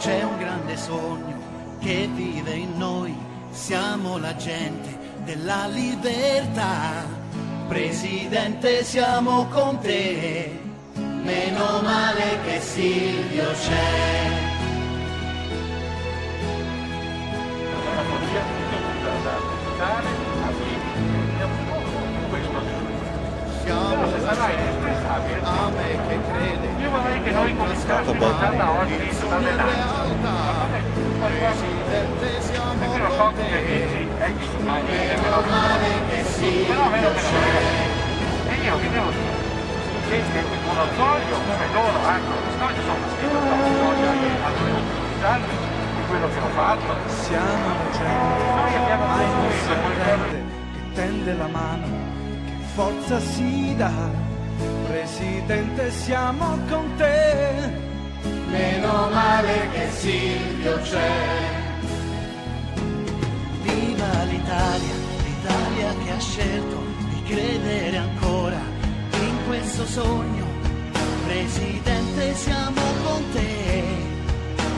c'è un grande sogno che vive in noi, siamo la gente della libertà. Presidente, siamo con te, meno male che Silvio c'è. Siamo a me che crede. Io vorrei che noi cominciassimo da oggi dalle Presidente, siamo però so che amici, meno male che Silvio c'è. e io che devo dire? Che uno zolio come loro, ecco, io sono scritto da un zolio di quello che ho fatto. Siamo gente mai che tende la mano, che forza si dà. Presidente, siamo con te, meno male che Silvio c'è. Viva l'Italia, l'Italia che ha scelto di credere ancora in questo sogno. Presidente, siamo con te,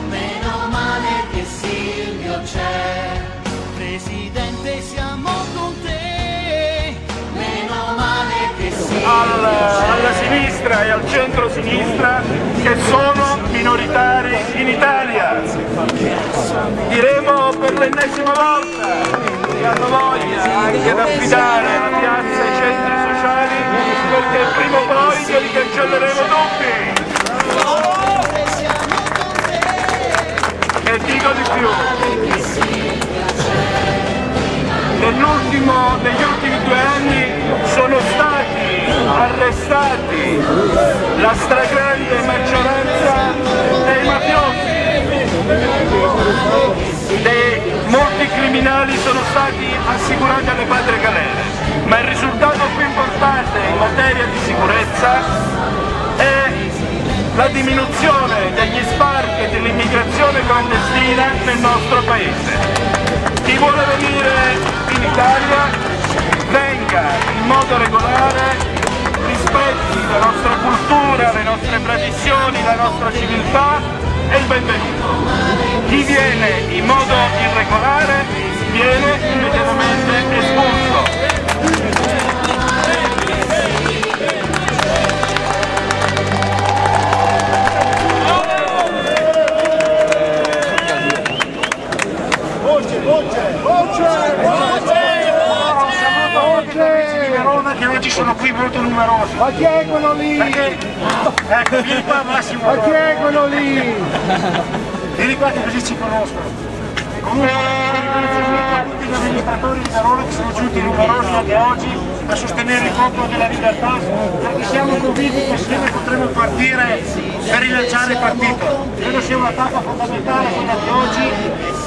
meno male che Silvio c'è. Presidente, siamo con te, meno male che Silvio c'è. Alla sinistra e al centro-sinistra che sono minoritari in Italia. Diremo per l'ennesima volta che hanno voglia anche di affidare la piazza ai centri sociali, perché prima o poi li cancelleremo tutti. E dico di più, negli ultimi 2 anni sono stati arrestati la stragrande maggioranza dei mafiosi, molti criminali sono stati assicurati alle patrie galere, ma il risultato più importante in materia di sicurezza è la diminuzione degli sbarchi e dell'immigrazione clandestina nel nostro paese. Chi vuole venire in Italia venga in modo regolare, rispetti la nostra cultura, le nostre tradizioni, la nostra civiltà e il benvenuto. Chi viene in modo irregolare viene immediatamente espulso. Che oggi sono qui molto numerosi. Ma chi è quello lì? Perché, ecco, vieni qua Massimo. Ma chi è quello lì? Vieni qua che così ci conoscono. Comunque, a tutti gli amministratori di Verona che sono giunti numerosi anche oggi a sostenere il popolo della libertà, perché siamo convinti che insieme potremo partire per rilanciare il partito. Credo sia una tappa fondamentale quella di oggi,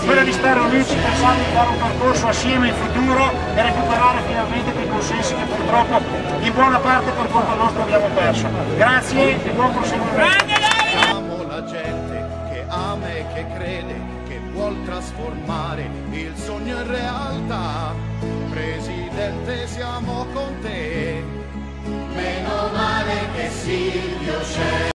quella di stare uniti, pensare di fare un percorso assieme in futuro e recuperare finalmente quei consensi che purtroppo in buona parte per colpa nostra abbiamo perso. Grazie e buon proseguimento. Siamo la gente che ama e che crede, che vuol trasformare il sogno in realtà. Presidente, siamo con te, meno male che Silvio c'è.